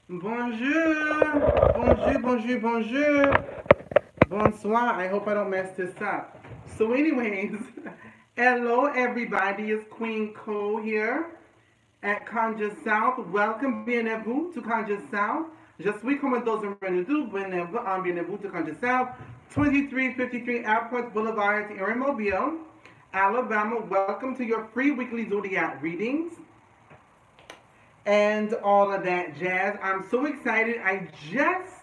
Bonjour, bonjour, bonjour, bonjour, bonsoir. I hope I don't mess this up. So, anyways, hello everybody. It's Queen Co here at Conjure South. Welcome, bienvenue to Conjure South. Je suis Commandos and Renadu, bienvenue to Conjure South, 2353 Airport Boulevard here in Mobile, Alabama. Welcome to your free weekly Zodiac readings and all of that jazz. I'm so excited. I just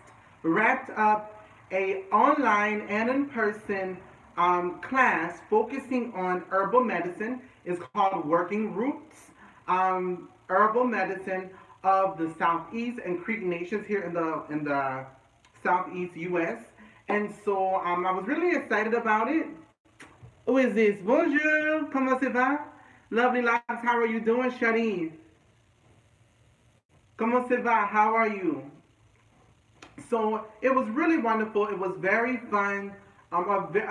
wrapped up a online and in-person class focusing on herbal medicine. It's called Working Roots Herbal Medicine of the Southeast and Creek Nations here in the Southeast U.S. And so I was really excited about it. Who is this? Bonjour, comment ça va? Lovely locks, how are you doing, Shadi? Comment ça va? How are you? So it was really wonderful. It was very fun,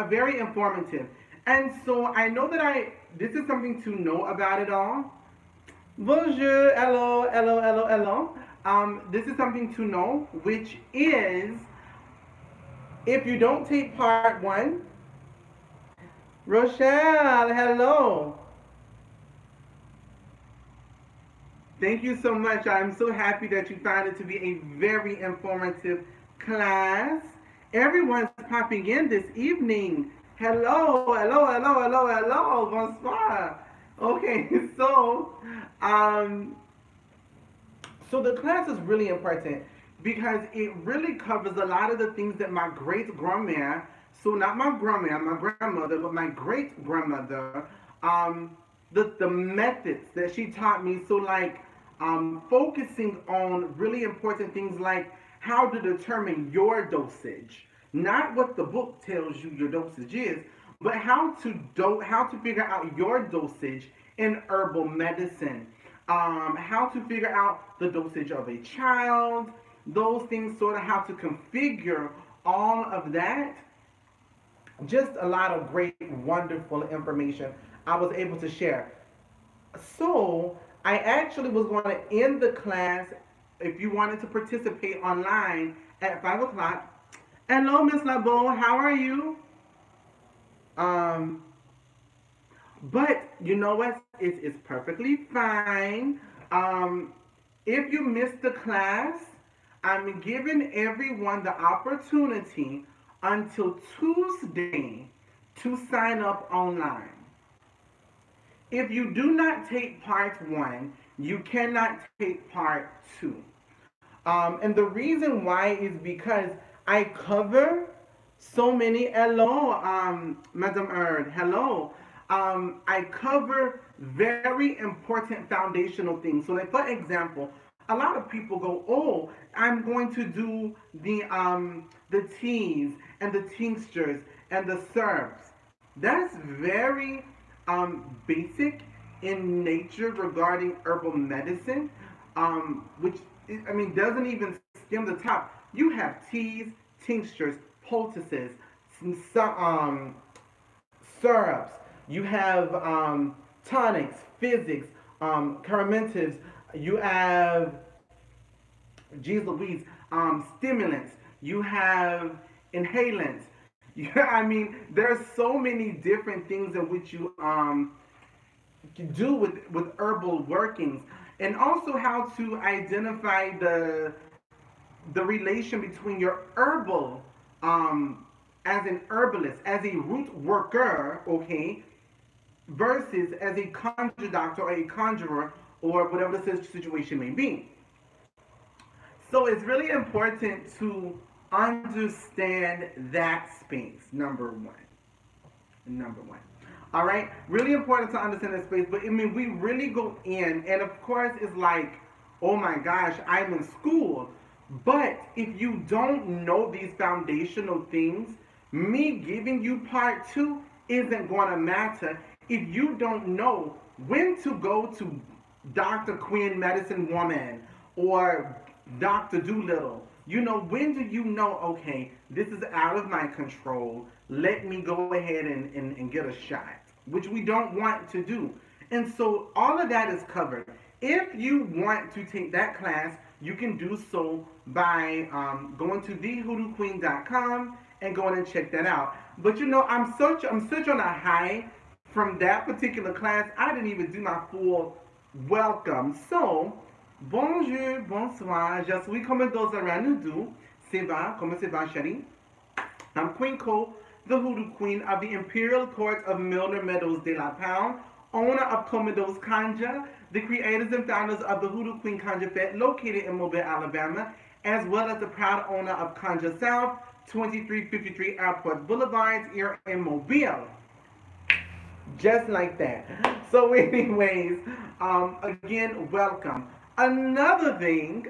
very informative. And so I know that this is something to know about it all. Bonjour, hello, hello, hello, hello. This is something to know, which is if you don't take part one, Rochelle, hello. Thank you so much. I'm so happy that you found it to be a very informative class. Everyone's popping in this evening. Hello, hello, hello, hello, hello. Bonsoir. Okay, um, so the class is really important because it really covers a lot of the things that my great grandma, so not my grandma, my grandmother, but my great grandmother, the methods that she taught me. So like focusing on really important things like how to determine your dosage, not what the book tells you your dosage is, but how to figure out your dosage in herbal medicine, how to figure out the dosage of a child, those things, sort of how to configure all of that. Just a lot of great, wonderful information I was able to share. So I actually was going to end the class if you wanted to participate online at 5 o'clock. Hello, Miss LaBeau. How are you? Um, but you know what? It's perfectly fine. Um, if you missed the class, I'm giving everyone the opportunity until Tuesday to sign up online. If you do not take part one, you cannot take part two. And the reason why is because I cover so many. Hello, Madam Erd. Hello. I cover very important foundational things. So, like for example, a lot of people go, "Oh, I'm going to do the teas and the tinctures and the syrups." That's very basic in nature regarding herbal medicine, which I mean doesn't even skim the top. You have teas, tinctures, poultices, some syrups. You have tonics, physics, carminatives. You have, geez Louise, stimulants. You have inhalants. I mean, there's so many different things in which you can do with herbal workings, and also how to identify the relation between your herbal as an herbalist, as a root worker, okay, versus as a conjure doctor or a conjurer or whatever the situation may be. So it's really important to understand that space, number one. Number one. All right? Really important to understand that space. But I mean, we really go in, and of course, it's like, oh my gosh, I'm in school. But if you don't know these foundational things, me giving you part two isn't going to matter if you don't know when to go to Dr. Queen Medicine Woman or Dr. Doolittle. You know, when do you know, okay, this is out of my control. Let me go ahead and get a shot, which we don't want to do. And so all of that is covered. If you want to take that class, you can do so by going to thehoodooqueen.com and going and check that out. But you know, I'm such on a high from that particular class. I didn't even do my full welcome. So, bonjour, bonsoir, je suis Co.Meadows around Hoodoo. C'est va, comment c'est va, chérie? I'm Queen Co, the Hoodoo Queen of the Imperial Court of Milner Meadows de la Pound, owner of Co.Meadows Conjure, the creators and founders of the Hoodoo Queen Conjure Fete located in Mobile, Alabama, as well as the proud owner of Conjure South, 2353 Airport Boulevard here in Mobile. Just like that. So anyways, again, welcome. Another thing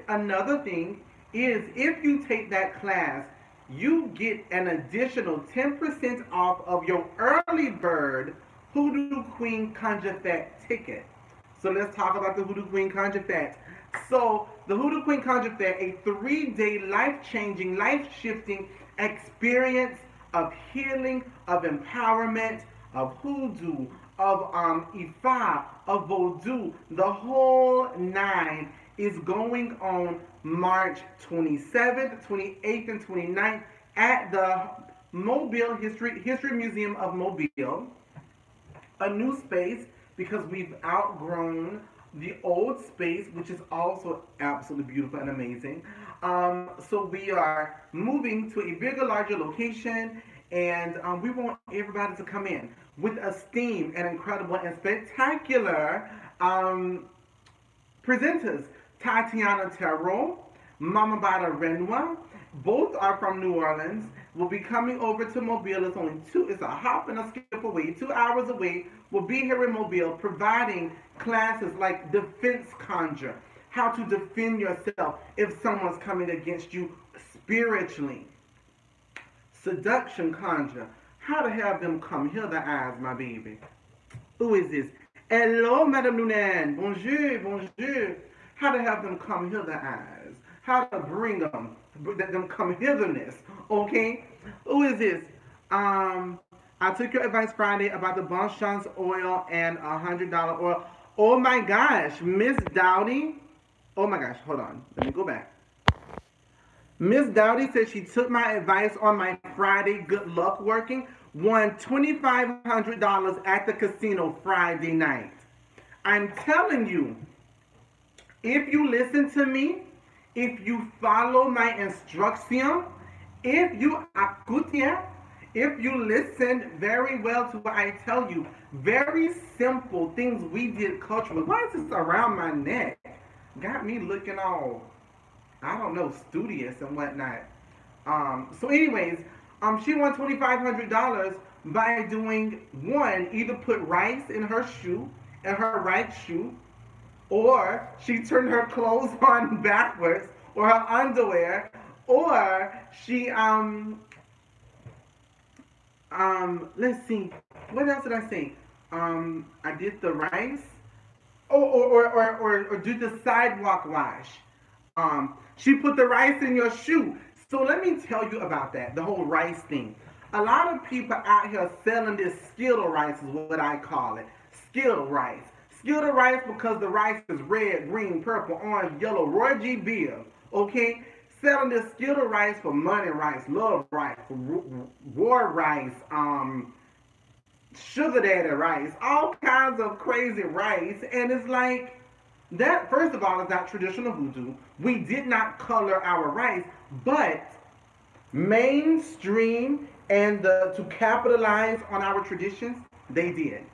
is if you take that class, you get an additional 10% off of your early bird Hoodoo Queen Conjure Fete ticket. So let's talk about the Hoodoo Queen Conjure Fete. So the Hoodoo Queen Conjure Fete, a 3-day life-changing, life-shifting experience of healing, of empowerment, of hoodoo, of Ifa, of voodoo, the whole nine is going on March 27th, 28th, and 29th at the Mobile History Museum of Mobile. A new space because we've outgrown the old space, which is also absolutely beautiful and amazing. So we are moving to a bigger, larger location, and we want everybody to come in with esteemed and incredible and spectacular presenters. Tatiana Terrell, Mama Bada Renwa, both are from New Orleans, will be coming over to Mobile. It's a hop and a skip away, 2 hours away. We'll be here in Mobile providing classes like defense conjure, how to defend yourself if someone's coming against you spiritually. Seduction conjure, how to have them come hear the eyes, my baby. Who is this? Hello, Madame Nunan. Bonjour, bonjour. How to have them come hear the eyes. How to bring them come hitherness. Okay? Who is this? I took your advice Friday about the Bon Chance oil and $100 oil. Oh my gosh, Miss Dowdy. Oh my gosh, hold on. Let me go back. Miss Dowdy said she took my advice on my Friday good luck working, won $2,500 at the casino Friday night. I'm telling you, if you listen to me, if you follow my instruction, if you écoute, if you listen very well to what I tell you, very simple things we did culturally. Why is this around my neck? Got me looking all, I don't know, studious and whatnot. So anyways, she won $2,500 by doing one, either put rice in her shoe, in her right shoe, or she turned her clothes on backwards, or her underwear, or she let's see, what else did I say? I did the rice, or do the sidewalk wash. She put the rice in your shoe. So let me tell you about that, the whole rice thing. A lot of people out here selling this Skittle rice is what I call it. Skittle rice. Skittle rice because the rice is red, green, purple, orange, yellow. Roy G. Biv, okay? Selling this Skittle rice for money rice, love rice, war rice, sugar daddy rice, all kinds of crazy rice. And it's like, that, first of all, is not traditional voodoo. We did not color our rice, but mainstream and to capitalize on our traditions, they did.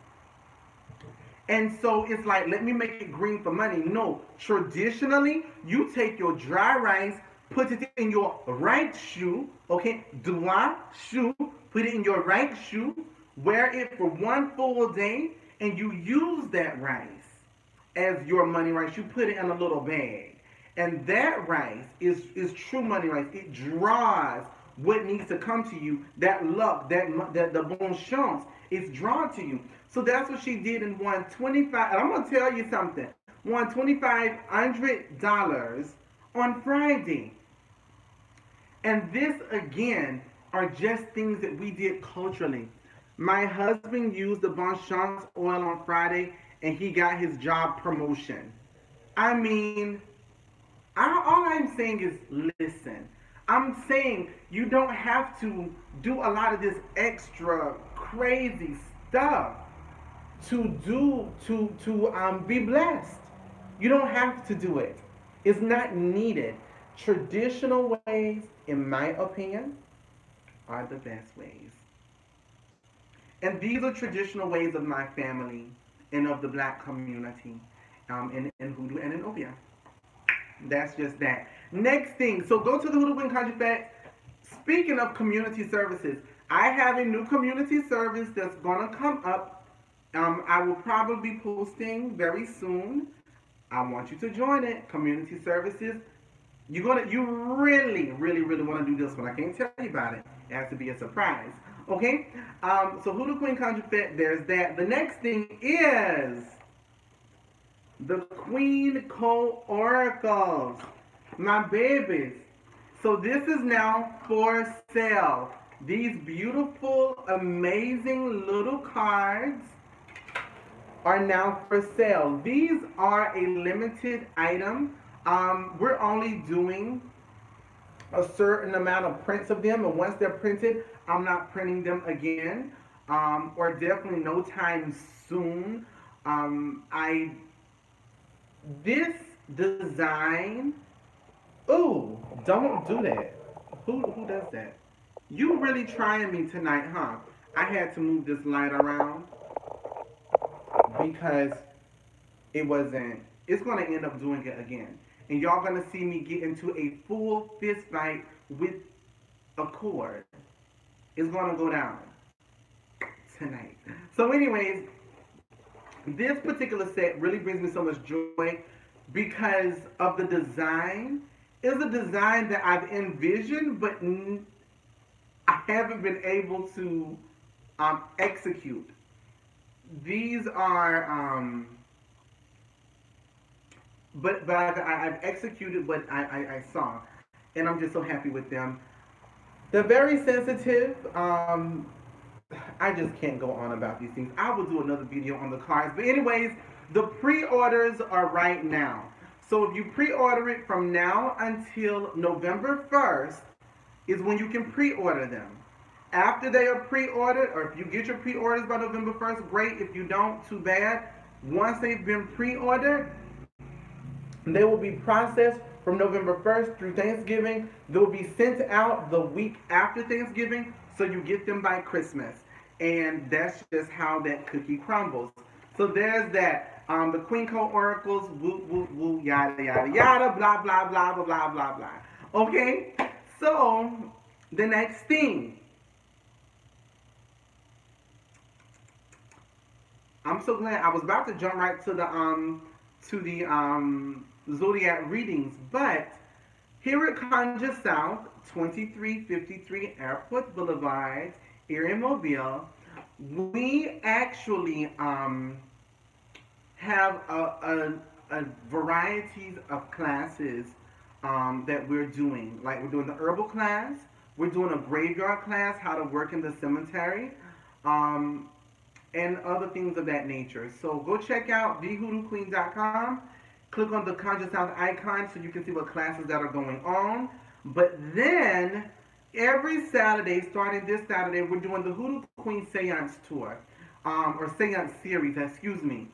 And so it's like, let me make it green for money. No, traditionally, you take your dry rice, put it in your right shoe, okay, droit shoe, put it in your right shoe, wear it for one full day, and you use that rice as your money rice. You put it in a little bag. And that rice is true money rice. It draws what needs to come to you, that luck, that the bon chance, it's drawn to you. So that's what she did and won $25. And I'm gonna tell you something. Won $2,500 on Friday. And this again are just things that we did culturally. My husband used the Bon Chance oil on Friday and he got his job promotion. I mean, All I'm saying is listen. I'm saying you don't have to do a lot of this extra crazy stuff to be blessed. You don't have to do it. It's not needed. Traditional ways, in my opinion, are the best ways. And these are traditional ways of my family and of the black community in Hoodoo and in Obia. That's just that. Next thing, so go to the Hoodoo Queen Conjure Fest. Speaking of community services, I have a new community service that's gonna come up. I will probably be posting very soon. I want you to join it. Community services. You really, really, really want to do this one. I can't tell you about it. It has to be a surprise. Okay? So Hoodoo Queen Conjure Fest, there's that. The next thing is the Queen Co-Oracles. My babies. So this is now for sale. These beautiful, amazing little cards are now for sale. These are a limited item. We're only doing a certain amount of prints of them, and once they're printed, I'm not printing them again, or definitely no time soon. I this design. Ooh, don't do that. Who does that? You really trying me tonight, huh? I had to move this light around because it wasn't. It's gonna end up doing it again, and y'all gonna see me get into a full fist fight with a cord. It's gonna go down tonight. So, anyways, this particular set really brings me so much joy because of the design. It's a design that I've envisioned, but I haven't been able to execute. These are, but I've executed what I saw, and I'm just so happy with them. They're very sensitive. I just can't go on about these things. I will do another video on the cards. But anyways, the pre-orders are right now. So if you pre-order it from now until November 1st is when you can pre-order them. After they are pre-ordered, or if you get your pre-orders by November 1st, great. If you don't, too bad. Once they've been pre-ordered, they will be processed from November 1st through Thanksgiving. They'll be sent out the week after Thanksgiving, so you get them by Christmas. And that's just how that cookie crumbles. So there's that. The Queen Co Oracles, woo, woo, woo, yada, yada, yada, blah, blah, blah, blah, blah, blah, blah. Okay? So, the next thing. I'm so glad. I was about to jump right to the Zodiac readings, but here at Conjure South, 2353 Airport Boulevard, here in Mobile, we actually have a variety of classes that we're doing. Like we're doing the herbal class, we're doing a graveyard class, how to work in the cemetery, and other things of that nature. So go check out thehoodooqueen.com. Click on the Conjure South icon so you can see what classes that are going on. But then, every Saturday, starting this Saturday, we're doing the Hoodoo Queen Seance Tour, or Seance Series, excuse me,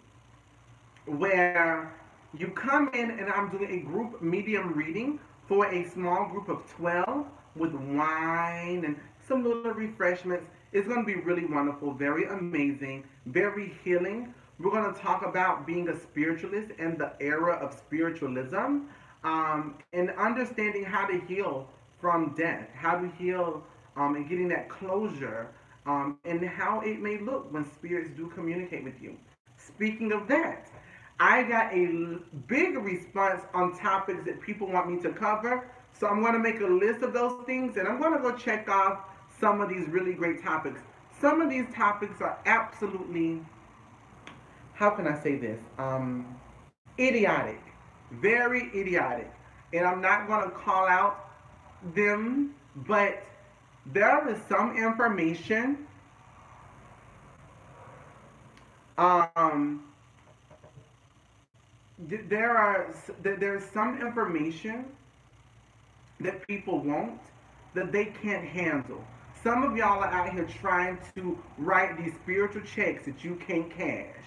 where you come in and I'm doing a group medium reading for a small group of 12 with wine and some little refreshments. It's going to be really wonderful, very amazing, very healing. We're going to talk about being a spiritualist and the era of spiritualism, and understanding how to heal from death, how to heal and getting that closure, and how it may look when spirits do communicate with you. Speaking of that, I got a big response on topics that people want me to cover, so I'm going to make a list of those things, and I'm going to go check off some of these really great topics. Some of these topics are absolutely, how can I say this? Idiotic. Very idiotic. And I'm not going to call out them, but there is some information there's some information that people want that they can't handle. Some of y'all are out here trying to write these spiritual checks that you can't cash.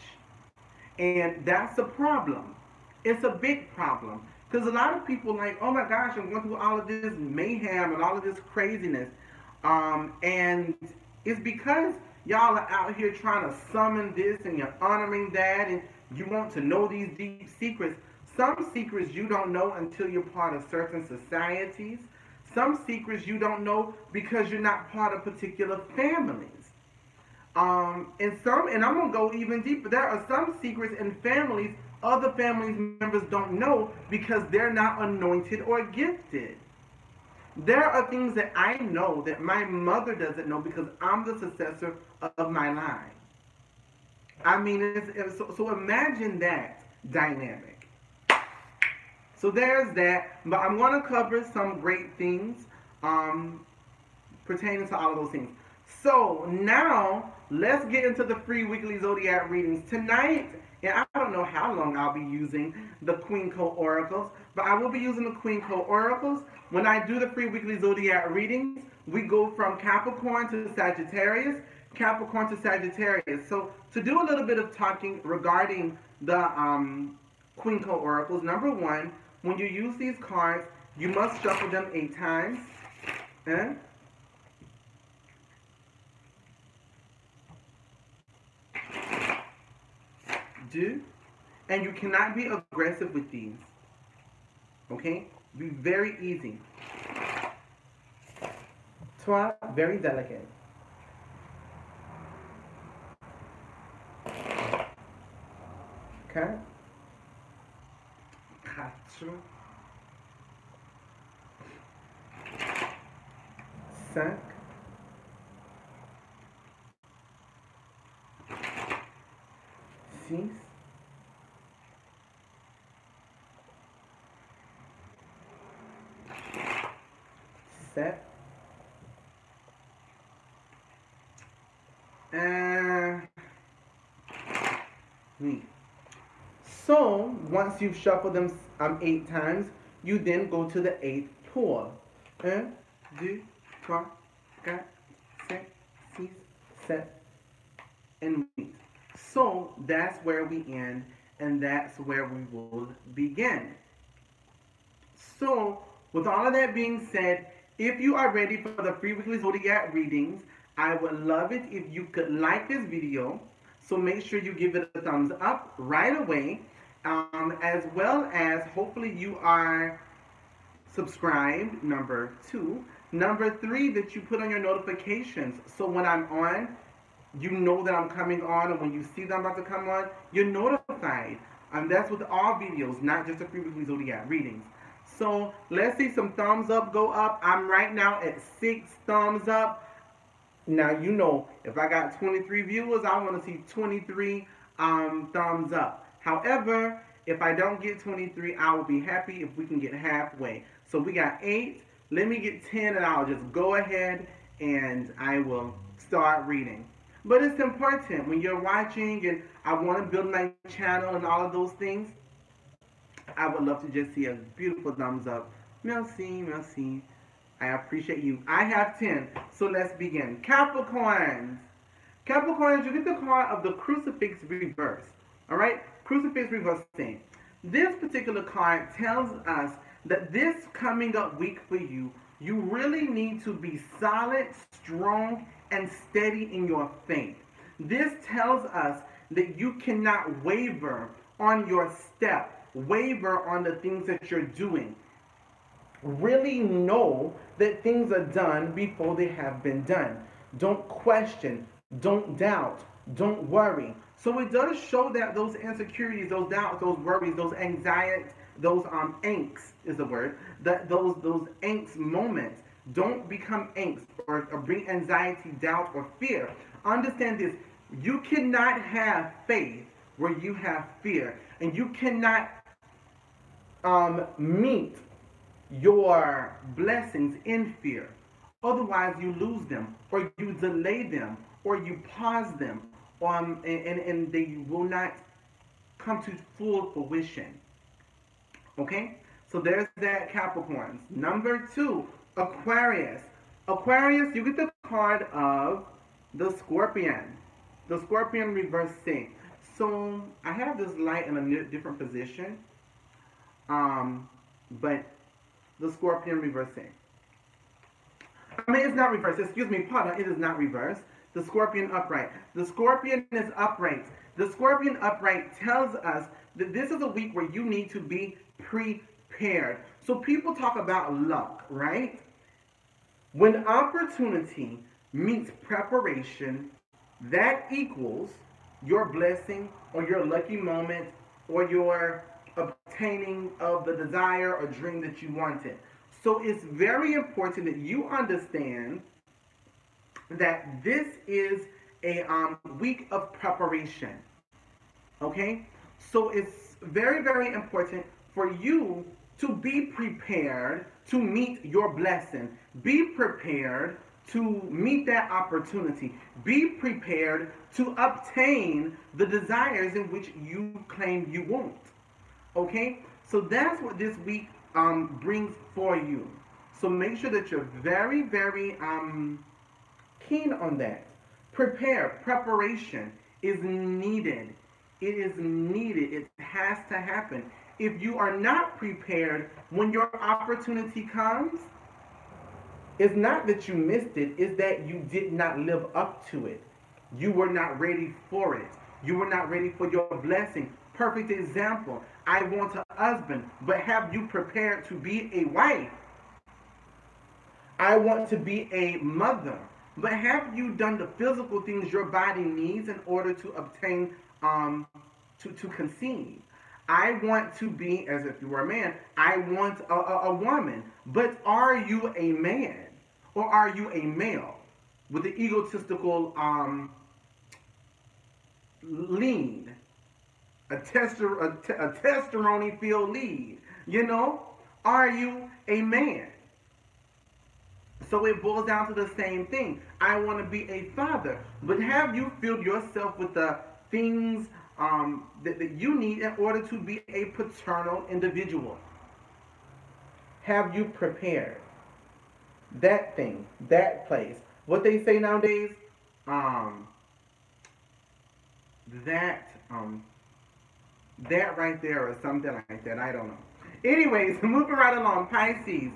And that's a problem. It's a big problem. Because a lot of people like, oh my gosh, I'm going through all of this mayhem and all of this craziness. And it's because y'all are out here trying to summon this and you're honoring that and you want to know these deep secrets. Some secrets you don't know until you're part of certain societies. Some secrets you don't know because you're not part of particular families. And I'm gonna go even deeper. There are some secrets in families other family members don't know because they're not anointed or gifted. There are things that I know that my mother doesn't know because I'm the successor of my line. I mean, so imagine that dynamic. So there's that, but I'm going to cover some great things pertaining to all of those things. So now let's get into the free weekly zodiac readings tonight. And I don't know how long I'll be using the Queen Co oracles, but I will be using the Queen Co oracles. When I do the free weekly zodiac readings, we go from Capricorn to Sagittarius, Capricorn to Sagittarius. So to do a little bit of talking regarding the Queen Co oracles, number one, when you use these cards, you must shuffle them 8 times. Eh? And you cannot be aggressive with these. Okay? Be very easy. 3, very delicate. 4, 5, 6, 7, and 8. So once you've shuffled them 8 times, you then go to the 8th tour. 1, 2, 3, 4, 5, 6, 7, and 8. So that's where we end, and that's where we will begin. So with all of that being said, if you are ready for the free weekly zodiac readings, I would love it if you could like this video. So make sure you give it a thumbs up right away, as well as hopefully you are subscribed, number 2. Number 3, that you put on your notifications. So when I'm on, you know that I'm coming on, and when you see that I'm about to come on, you're notified. That's with all videos, not just the free weekly zodiac readings. So let's see some thumbs up go up. I'm right now at 6 thumbs up. Now, you know, if I got 23 viewers, I want to see 23 thumbs up. However, if I don't get 23, I will be happy if we can get halfway. So we got 8. Let me get 10 and I'll just go ahead and I will start reading. But it's important when you're watching and I want to build my channel and all of those things. I would love to just see a beautiful thumbs up. Merci, merci. I appreciate you. I have 10. So let's begin. Capricorns. Capricorns, you get the card of the crucifix reverse. Alright? Crucifix reversing. This particular card tells us that this coming up week for you, you really need to be solid, strong, and steady in your faith. This tells us that you cannot waver on your step. Waver on the things that you're doing. Really know that things are done before they have been done. Don't question. Don't doubt. Don't worry. So it does show that those insecurities, those doubts, those worries, those anxiety, those angst is the word. That those angst moments. Don't become angst or bring anxiety, doubt, or fear. Understand this. You cannot have faith where you have fear. And you cannot meet your blessings in fear. Otherwise, you lose them, or you delay them, or you pause them, and they will not come to full fruition. Okay? So there's that Capricorns. Number 2, Aquarius. Aquarius, you get the card of the Scorpion. The Scorpion reverse sync. So I have this light in a different position. But the Scorpion reverse sync. I mean, it's not reversed. Excuse me, pardon. It is not reversed. The Scorpion upright. The Scorpion is upright. The Scorpion upright tells us that this is a week where you need to be prepared. So people talk about luck, right? When opportunity meets preparation, that equals your blessing or your lucky moment or your obtaining of the desire or dream that you wanted. So it's very important that you understand that this is a week of preparation. Okay? So it's very, very important for you to be prepared to meet your blessing. Be prepared to meet that opportunity. Be prepared to obtain the desires in which you claim you want. Okay? So that's what this week brings for you. So make sure that you're very, very keen on that. Prepare. Preparation is needed. It is needed. It has to happen. If you are not prepared when your opportunity comes, it's not that you missed it, it's that you did not live up to it. You were not ready for it. You were not ready for your blessing. Perfect example. I want a husband, but have you prepared to be a wife? I want to be a mother, but have you done the physical things your body needs in order to obtain, to conceive? I want to be, as if you were a man, I want a woman, but are you a man? Or are you a male with the egotistical lean, a testosterone-filled lead? You know, are you a man? So it boils down to the same thing. I want to be a father, but have you filled yourself with the things that you need in order to be a paternal individual? Have you prepared? That thing, that place. What they say nowadays, that right there or something like that. I don't know. Anyways, moving right along. Pisces.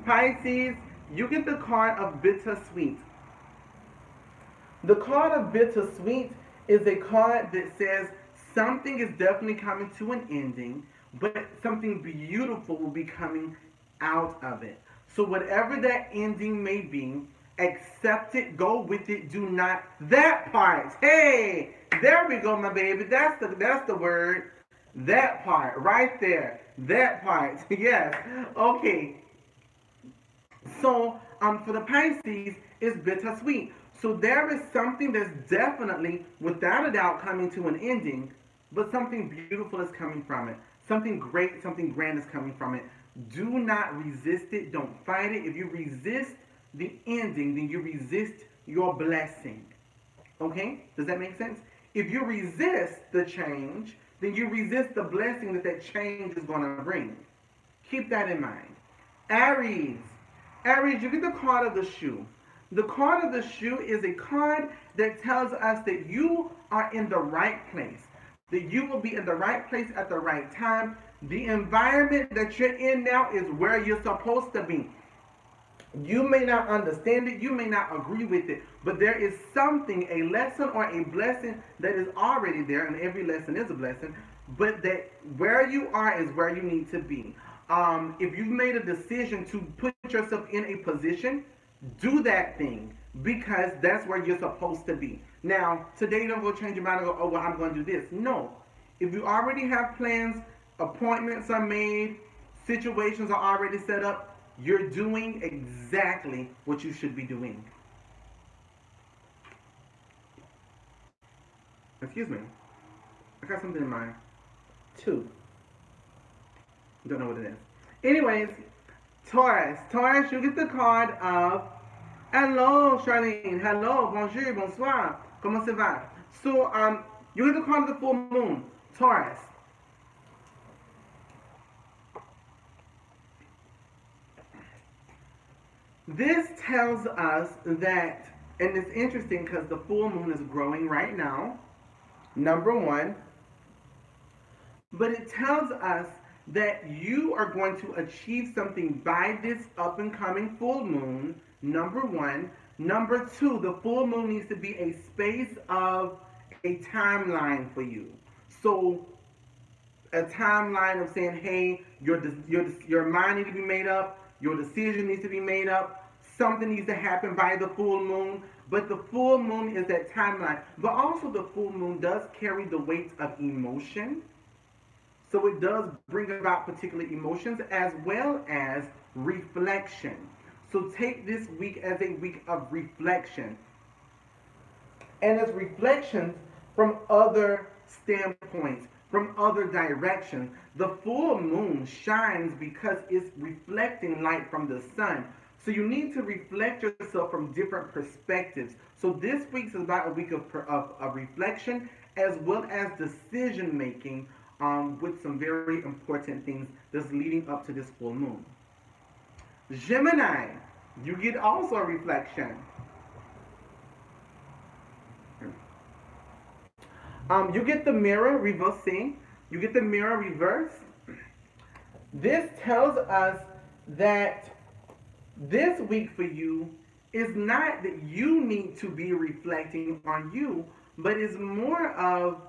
Pisces, you get the card of bittersweet. The card of bittersweet is a card that says something is definitely coming to an ending, but something beautiful will be coming out of it. So whatever that ending may be, accept it, go with it, do not. That part. Hey, there we go, my baby. That's the word. That part right there. That part. Yes. Okay. So for the Pisces, it's bittersweet. So there is something that's definitely, without a doubt, coming to an ending, but something beautiful is coming from it. Something great, something grand is coming from it. Do not resist it. Don't fight it. If you resist the ending, then you resist your blessing. Okay? Does that make sense? If you resist the change, then you resist the blessing that that change is going to bring. Keep that in mind. Aries. Aries, you get the card of the shoe. The card of the shoe is a card that tells us that you are in the right place. That you will be in the right place at the right time. The environment that you're in now is where you're supposed to be. You may not understand it, you may not agree with it, but there is something, a lesson or a blessing that is already there, and every lesson is a blessing, but that where you are is where you need to be. If you've made a decision to put yourself in a position, do that thing, because that's where you're supposed to be. Now, today you don't go change your mind and go, oh, well, I'm going to do this. No. If you already have plans, appointments are made, situations are already set up, you're doing exactly what you should be doing. Excuse me. I got something in mind. Two. Don't know what it is. Anyways, Taurus. Taurus, you get the card of hello, Charlene. Hello, bonjour, bonsoir. Comment ça va? So, you get the card of the full moon. Taurus, this tells us that, and it's interesting because the full moon is growing right now, number one, but it tells us that you are going to achieve something by this up and coming full moon, number one. Number two, the full moon needs to be a space of a timeline for you. So a timeline of saying, hey, your mind needs to be made up, your decision needs to be made up, something needs to happen by the full moon. But the full moon is that timeline. But also the full moon does carry the weight of emotion. So it does bring about particular emotions as well as reflection. So take this week as a week of reflection. And as reflections from other standpoints, from other directions. The full moon shines because it's reflecting light from the sun. So you need to reflect yourself from different perspectives. So this week is about a week of reflection as well as decision making with some very important things that's leading up to this full moon. Gemini, you get also a reflection. You get the mirror reversing. You get the mirror reversed. This tells us that this week for you is not that you need to be reflecting on you, but it's more of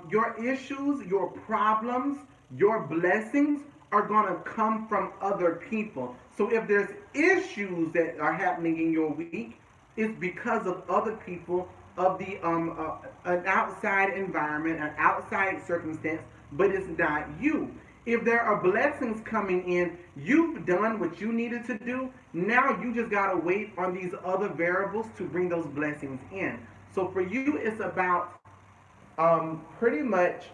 your issues, your problems, your blessings are going to come from other people. So if there's issues that are happening in your week, it's because of other people, of the an outside environment, an outside circumstance, but it's not you. If there are blessings coming in, you've done what you needed to do. Now you just got to wait on these other variables to bring those blessings in. So for you, it's about pretty much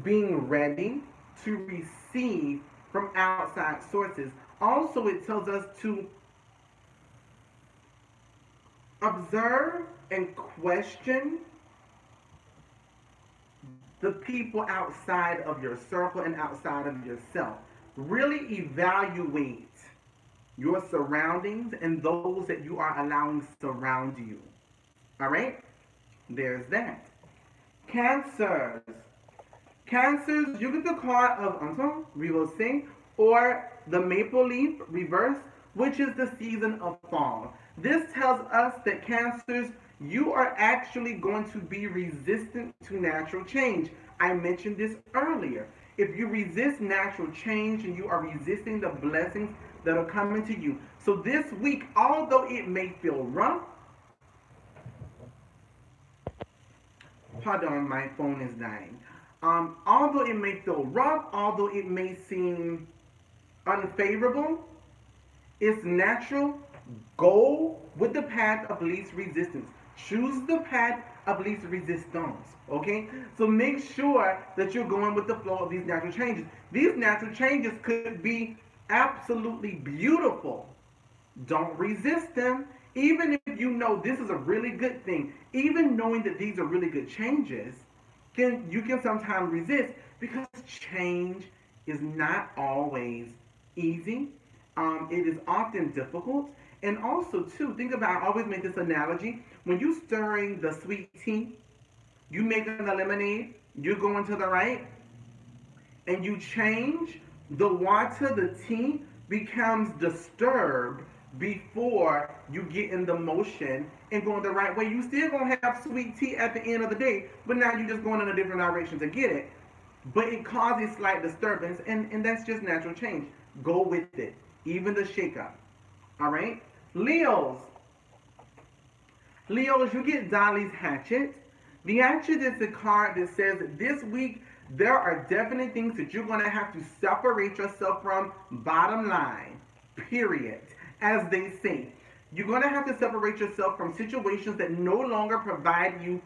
being ready to receive from outside sources. Also, it tells us to observe and question the people outside of your circle and outside of yourself. Really evaluate your surroundings and those that you are allowing surround you. All right? There's that. Cancers. Cancers, you get the card of reversing or the maple leaf reverse, which is the season of fall. This tells us that Cancers, you are actually going to be resistant to natural change. I mentioned this earlier. If you resist natural change and you are resisting the blessings that are coming to you. So this week, although it may feel rough, pardon, my phone is dying. Although it may feel rough, although it may seem unfavorable, it's natural. Go with the path of least resistance. Choose the path of least resistance. Okay? So make sure that you're going with the flow of these natural changes. These natural changes could be absolutely beautiful. Don't resist them. Even if you know this is a really good thing, even knowing that these are really good changes, you can sometimes resist because change is not always easy. It is often difficult. And also, too, think about, I always make this analogy. When you're stirring the sweet tea, you making the lemonade, you're going to the right, and you change, the water, the tea, becomes disturbed before you get in the motion and going the right way. You still going to have sweet tea at the end of the day, but now you're just going in a different direction to get it. But it causes slight disturbance, and that's just natural change. Go with it, even the shake-up. All right? Leos. Leos, you get Dolly's Hatchet. The Hatchet is the card that says this week there are definite things that you're going to have to separate yourself from, bottom line, period. As they say, you're going to have to separate yourself from situations that no longer provide you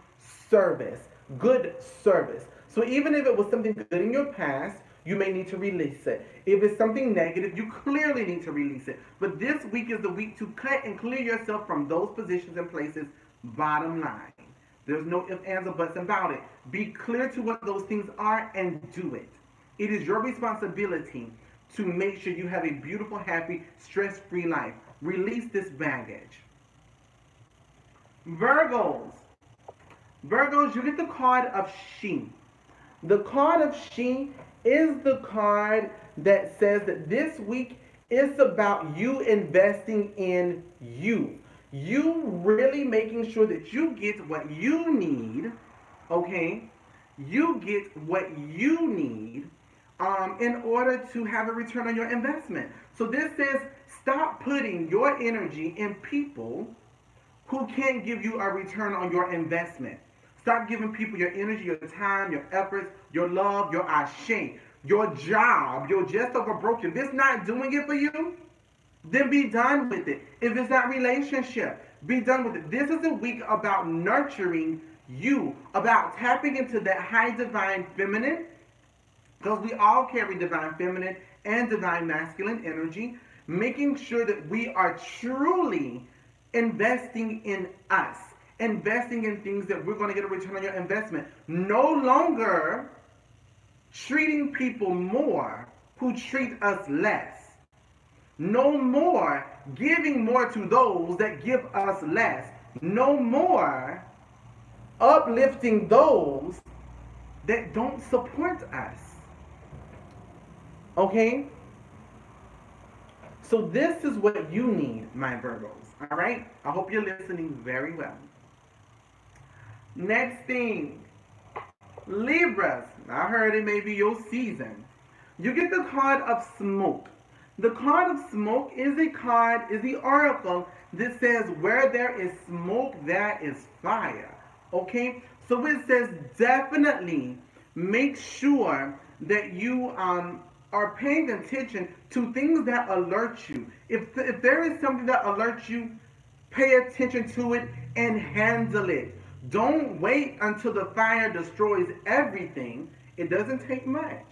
service, good service. So even if it was something good in your past, you may need to release it. If it's something negative, you clearly need to release it. But this week is the week to cut and clear yourself from those positions and places, bottom line. There's no ifs, ands, or buts about it. Be clear to what those things are and do it. It is your responsibility to make sure you have a beautiful, happy, stress-free life. Release this baggage. Virgos. Virgos, you get the card of She. The card of She is the card that says that this week is about you investing in you. You really making sure that you get what you need, okay? You get what you need in order to have a return on your investment. So this says stop putting your energy in people who can't give you a return on your investment. Stop giving people your energy, your time, your efforts, your love, your ashe, your job, your just over broken. If it's not doing it for you, then be done with it. If it's that relationship, be done with it. This is a week about nurturing you, about tapping into that high divine feminine, because we all carry divine feminine and divine masculine energy, making sure that we are truly investing in us, investing in things that we're going to get a return on your investment. No longer treating people more who treat us less. No more giving more to those that give us less. No more uplifting those that don't support us. Okay? So this is what you need, my Virgos. All right? I hope you're listening very well. Next thing, Libras. I heard it may be your season. You get the card of Smoke. The card of Smoke is the oracle that says where there is smoke, there is fire. Okay? So it says definitely make sure that you are paying attention to things that alert you. If there is something that alerts you, pay attention to it and handle it. Don't wait until the fire destroys everything. It doesn't take much.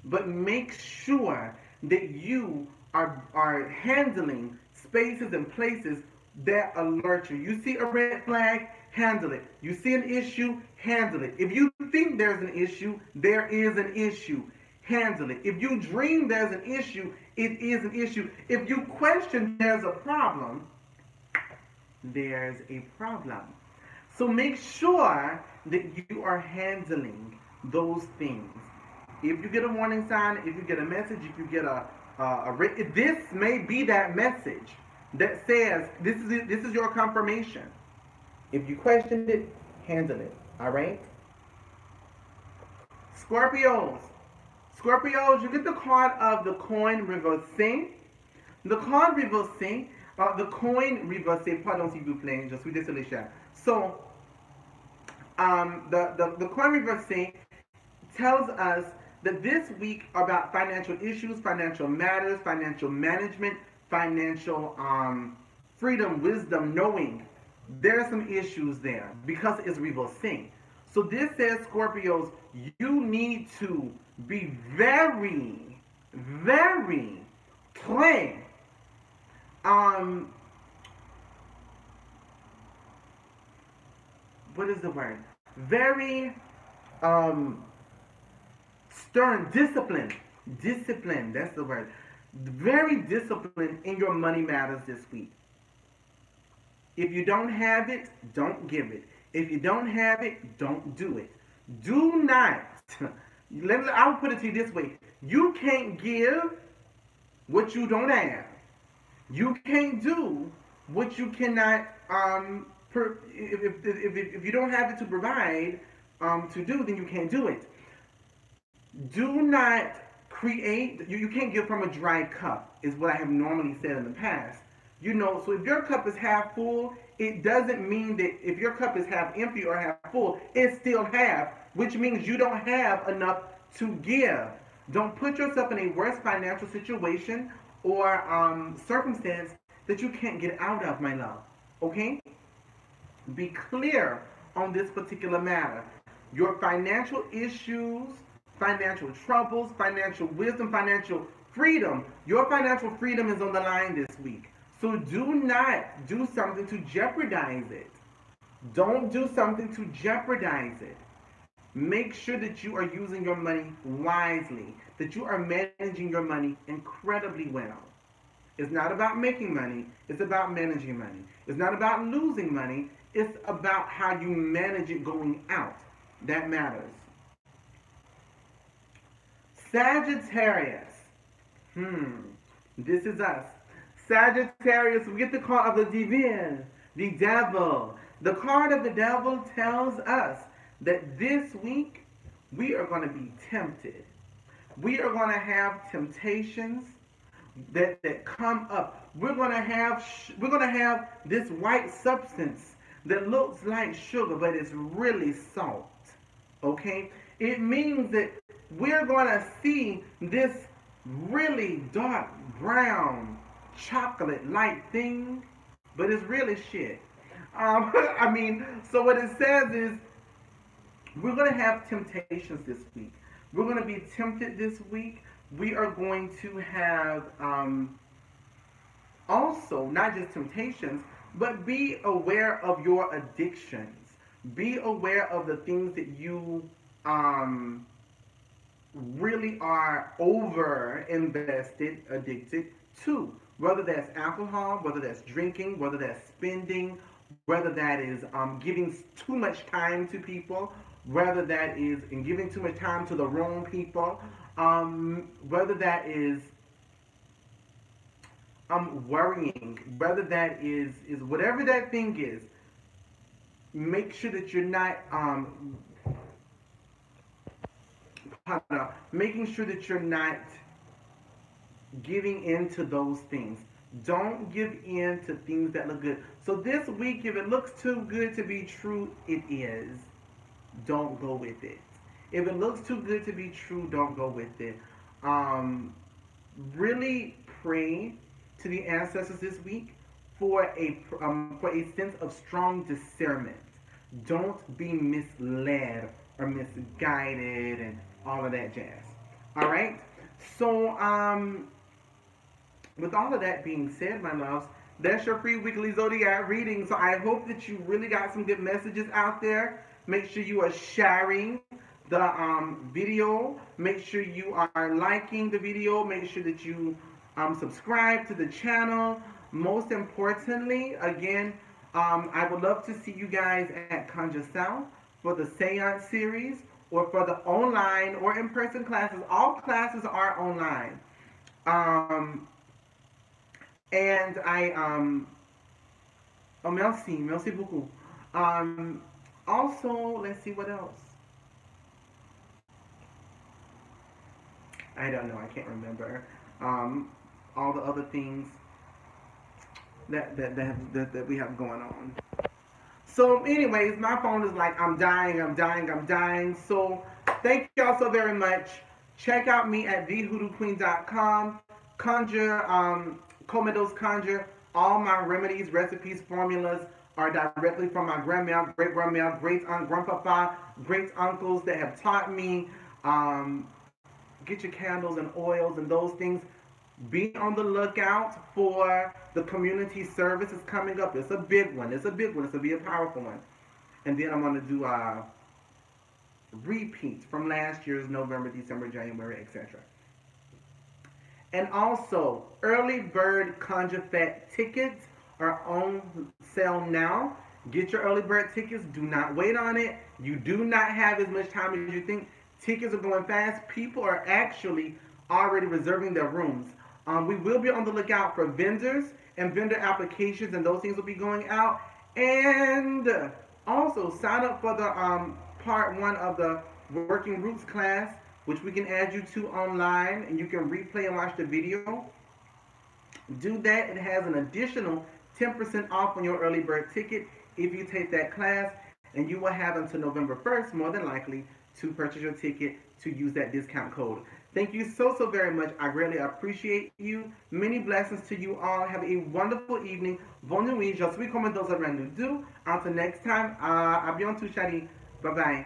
But make sure that you are handling spaces and places that alert you. You see a red flag, handle it. You see an issue, handle it. If you think there's an issue, there is an issue. Handle it. If you dream there's an issue, it is an issue. If you question there's a problem, there's a problem. So make sure that you are handling those things. If you get a warning sign, if you get a message, if you get this may be that message that says this is your confirmation. If you questioned it, handle it. All right. Scorpios. Scorpios, you get the card of the coin reversing. The card reversing, the coin reversing. Pardon s'il vous plaît, je suis désolé, cher. So, the coin reversing tells us that this week about financial issues, financial matters, financial management, financial freedom, wisdom, knowing. There are some issues there because it's reversing. So this says, Scorpios, you need to be very, very clear. What is the word? Very stern, disciplined. Discipline, that's the word. Very disciplined in your money matters this week. If you don't have it, don't give it. If you don't have it, don't do it. Do not. I'll put it to you this way. You can't give what you don't have. You can't do what you cannot, if you don't have it to provide, to do, then you can't do it. Do not create, you can't give from a dry cup, is what I have normally said in the past. You know, so if your cup is half full, it doesn't mean that if your cup is half empty or half full, it's still half, which means you don't have enough to give. Don't put yourself in a worse financial situation or circumstance that you can't get out of, my love. Okay? Be clear on this particular matter. Your financial issues, financial troubles, financial wisdom, financial freedom. Your financial freedom is on the line this week. So do not do something to jeopardize it. Don't do something to jeopardize it. Make sure that you are using your money wisely, that you are managing your money incredibly well. It's not about making money, it's about managing money. It's not about losing money, it's about how you manage it going out. That matters. Sagittarius. Hmm. This is us. Sagittarius, we get the card of the divine, the devil. The card of the devil tells us that this week we are going to be tempted. We are going to have temptations that come up. We're going to have this white substance that looks like sugar but it's really salt. Okay? It means that we're going to see this really dark brown chocolate like thing, but it's really shit. I mean, so what it says is we're going to have temptations this week. We're going to be tempted this week. We are going to have also not just temptations, but be aware of your addictions. Be aware of the things that you really are over invested, addicted to. Whether that's alcohol, whether that's drinking, whether that's spending, whether that is giving too much time to people, whether that is in giving too much time to the wrong people, whether that is worrying, whether that is whatever that thing is. Make sure that you're not making sure that you're not giving in to those things. Don't give in to things that look good. So this week, if it looks too good to be true, it is. Don't go with it. If it looks too good to be true, don't go with it. Really pray to the ancestors this week for a sense of strong discernment. Don't be misled or misguided and all of that jazz. All right. So with all of that being said, my loves, that's your free weekly Zodiac reading. So I hope that you really got some good messages out there. Make sure you are sharing the video. Make sure you are liking the video. Make sure that you subscribe to the channel. Most importantly, again, I would love to see you guys at Conjure South for the Seance series or for the online or in-person classes. All classes are online. And oh, merci beaucoup. Also, let's see what else. I don't know, I can't remember. All the other things that we have going on. So anyways, my phone is like, I'm dying. So thank y'all so very much. Check out me at thehoodooqueen.com. Conjure, Co.Meadows Conjure. All my remedies, recipes, formulas are directly from my grandma, great-grandma, great-aunt, grandpapa, great-uncles that have taught me. Get your candles and oils and those things. Be on the lookout for the community service is coming up. It's a big one. It's going to be a powerful one. And then I'm going to do repeats from last year's November, December, January, etc. And also, early bird Conjure Fest tickets are on sale now. Get your early bird tickets. Do not wait on it. You do not have as much time as you think. Tickets are going fast. People are actually already reserving their rooms. We will be on the lookout for vendors and vendor applications, and those things will be going out. And also sign up for the part 1 of the Working Roots class, which we can add you to online, and you can replay and watch the video. Do that. It has an additional 10% off on your early bird ticket if you take that class, and you will have until November 1st, more than likely, to purchase your ticket to use that discount code. Thank you so very much. I greatly appreciate you. Many blessings to you all. Have a wonderful evening. Bonne nuit. Je suis Co.Meadows. Until next time, à bientôt, chérie. Bye-bye.